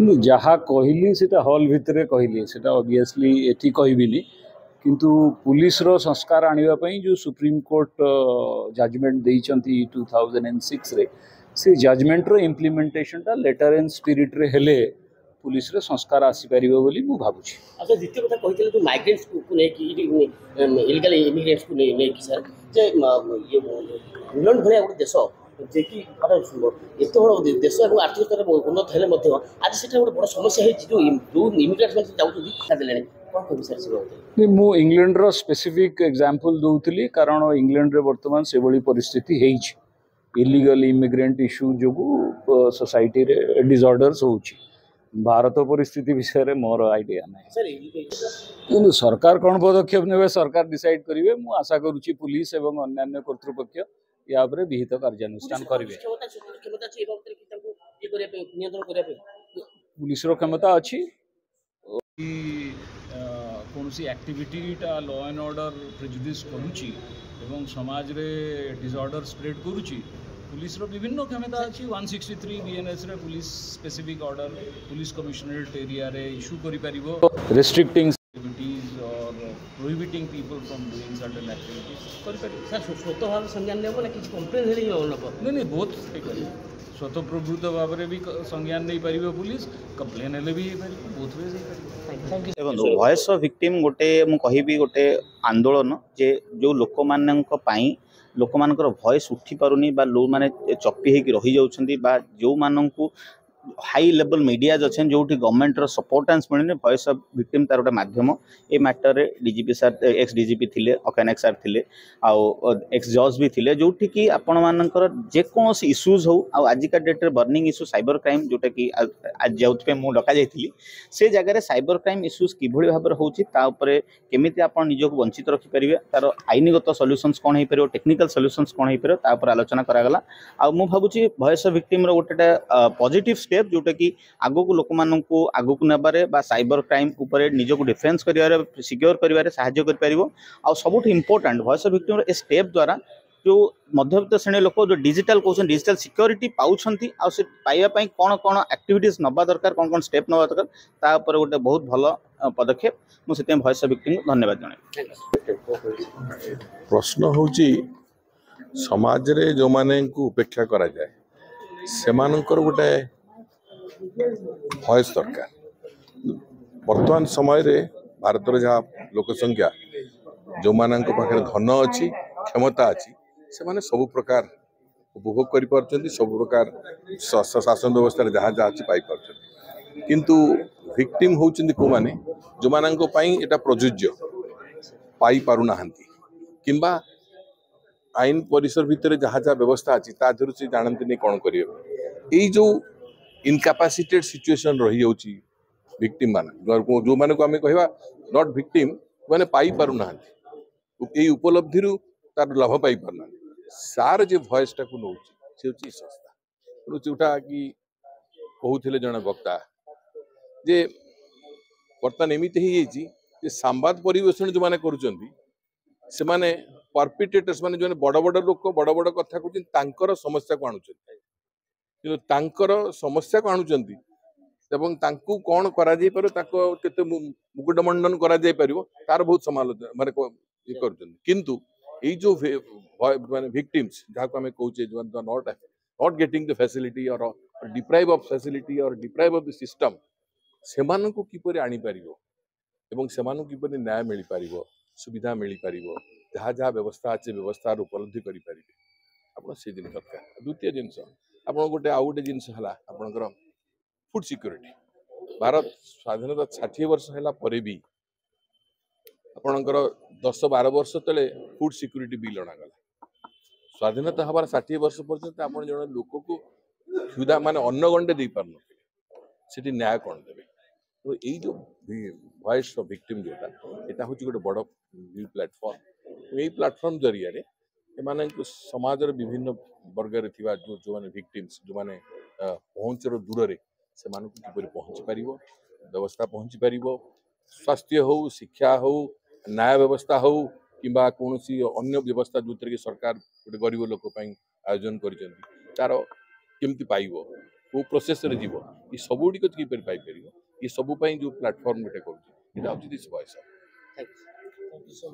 जहाँ कहली से हॉल भितर कहली से ऑब्वियसली एटी कहबिनी किंतु पुलिस रो संस्कार आने जो सुप्रीम कोर्ट जजमेंट देइचंती 2006 रे से जजमेंट रो इम्प्लीमेंटेशन टा लेटर एंड स्पिरिट रे हेले पुलिस रे संस्कार आसी परिबो बोली मु भाबुची। अच्छा द्वितीय कथा कहितले जो माइग्रेंट्स को नै कि इलीगल इमिग्रेंट्स को नै कि सर जे ये इंग्लैंड भलिया गोटे देश जे कि एत बड़ देश और आर्थिक स्तर उन्नत हेले आज से गोटे बड़ समस्या है जो इमिग्रेंट्स मैंने जाऊँ कौन कह सर से मु इंग्लैंड रो स्पेसिफिक एग्जांपल दउतली कारण इंग्लैंड रे वर्तमान से बड़ी परिस्थिति हेइछ इलीगल इमिग्रेंट इश्यू जो सोसाइटी रे डिसऑर्डर्स होउची। भारत परिस्थिति विषय रे मोर आइडिया नहीं सरकार कौन पदक्षेप ने सरकार डिसाइड करेंगे मु आशा करुच्ची पुलिस एवं अन्य कर्तृपक्ष या विहित कार्यानुष्ठान करेंगे। पुलिस क्षमता अच्छी कौन सी एक्टिविटीटा लॉ एंड ऑर्डर प्रेजुडिस करुच्ची एवं समाज रे डिसऑर्डर स्प्रेड करुच्ची पुलिस रो विभिन्न क्षमता अच्छी 163 बीएनएस रे police specific order police commissionerate area रे इशू करि परिबो रेस्ट्रिक्टिंग एक्टिविटीज और prohibiting people from doing certain activities करि परिबो। सर स्वतः भाव संज्ञान लेबो ना कि कंप्लेन हेले ही नहीं बहुत स्वतः प्रभुत्व भाव में भी संज्ञान नहीं पारिबो पुलिस कंप्लेन हेले भी बहुत वे देखो वॉइस ऑफ विक्टिम गोटे मु कहिबी गोटे आंदोलन जे जो लोक मानक पई लोक मानकर वॉइस उठी पारुनी बा लोग माने चपी हेकि रही जाउछंती बा जो माननकु हाई लेवल मीडिया अच्छे जो गवर्नमेंट सपोर्टान्स मिलने वॉइस ऑफ विक्टिम तार गोटे मध्यम ये मैटर रे डीजीपी सर एक्स डीजीपी थिले अकानायक सर थिले आउ एक्स जज भी थिले जोठी कि आपण मानकर जेकोसी इश्यूज हो आजिका डेट रे बर्निंग इश्यू साइबर क्राइम जोटा कि आज जाउथपे मु डका जाइथिली से जगह रे साइबर क्राइम इश्यूज किभଳି भाबरे होची ता ऊपर केमिति आपण निजको वंचित रखि परिबे तार आईनगत सॉल्यूशंस कोन हे परिबो टेक्निकल सॉल्यूशंस कोन हे परिबो ता ऊपर आलोचना करा गला आ मु भाबुची वॉइस ऑफ विक्टिम रो गोटेटा पॉजिटिव स्टेप जोटा कि आगो को लोक माननकु आगो को नेबारे बा साइबर क्राइम ऊपर निजको डिफेंस करिवारे सिक्योर करिवारे सहायता कर परिबो आ सबुठ इंपोर्टेंट वॉइस ऑफ विक्टिम रो ए स्टेप द्वारा जो मध्यवित्त श्रेणी लोक जो डिजिटल कहते डिजिटल सिक्योरिटी पाउछंती आ से पाइबा पई कोन कोन एक्टिविटीज नबा दरकार कोन कोन स्टेप नबा दरकार ता ऊपर गोटे बहुत भलो पदक्षेप मु सेते वॉइस ऑफ विक्टिम को धन्यवाद जणे। प्रश्न होची समाज रे जो माने को उपेक्षा करा जाए से मानकर गोटे वॉइस दरकार वर्तमान समय रे भारत रे जहाँ लोक संख्या जो मानक पाखे धन अच्छी क्षमता अच्छी से माने सब प्रकार उपभोग कर पार्छन्ति सब प्रकार शासन व्यवस्था जहाँ जहाँ अच्छी पाई पार्छन्ति किंतु विक्टिम होउछन्ति को माने जो मानक पई एटा प्रযোज्य पाई पारु नाहंती किंबा आईन परिसर भितर जहाँ जहाँ व्यवस्था अच्छी ता धरु से जानते नहीं कौन करिए एई जो इनकैपेसिटेड सिचुएशन रही जाउची विक्टिम मान जो माने को हमें कहवा नॉट विक्टिम माने पाई पारु नाहंती एई उपलब्धि रु तार लाभ पाई पारना सार जे वॉइस टा को नउची से होची संस्था जोटा कि कहूथिले जण वक्ता जे वर्तमान एमिति ही जेची जे संवाद परिवेषण जो माने करूचंती से माने परपिटेटर्स माने जो बड़ बड़ लोक बड़ बड़ कथा कहउछन तांकर समस्या को आणुचंती कि तांकर समस्या को आणुचंती एवं तांकु कोन करा जाय पारो ताको केते मुकुट मंडन करा जाय पारिबो तार बहुत समालोचना माने ये करचंती किंतु ए जो माने विक्टिम्स जहाँ को हमें कहूचे जो नॉट गेटिंग द फैसिलिटी और डिप्राइव ऑफ फैसिलिटी और डिप्राइव ऑफ द सिस्टम से मानकु किपरि आनी पारिबो एवं से मानकु किपरि न्याय मिली पारिबो सुविधा मिली पारिबो जहाँ जहाँ व्यवस्था अच्छे व्यवस्था उपलब्धि करि पारिबे आपण से दिन दरकार। द्वितीय जिनस आपण गोटे आउ गोटे जिनस हला आपनकर फूड सिक्योरिटी भारत स्वाधीनता 60 वर्ष हला परे भी आपनकर 10-12 वर्ष तले फूड सिक्योरिटी बिल अणागला स्वाधीनता हबार 60 वर्ष पर्यंत आपण जण लोक को क्षुधा माने अन्न गंडे दे पारन सेठी न्याय कोन देबे तो एई जो वॉइस ऑफ विक्टिम जोटा एटा होची गोटे बड़ प्लेटफॉर्म एई प्लेटफॉर्म जरिया रे एमाने समाज रे विभिन्न वर्ग रे थिबा जो माने विक्टिम्स जो माने पहुंच रो दूर रे से मानकु किपरि पहुंच पारिबो व्यवस्था पहुंच पारिबो स्वास्थ्य हो शिक्षा हो न्याय व्यवस्था हो किंबा कौन अन्य व्यवस्था जो कि सरकार गोटे गरीब लोक आयोजन कर तार केमती पाइबो को प्रोसेस रे जीव ये सब गुड़िक किपर पाइपर ये सब जो प्लाटफर्म गोटे करुँच दिस वॉइस। Thank you.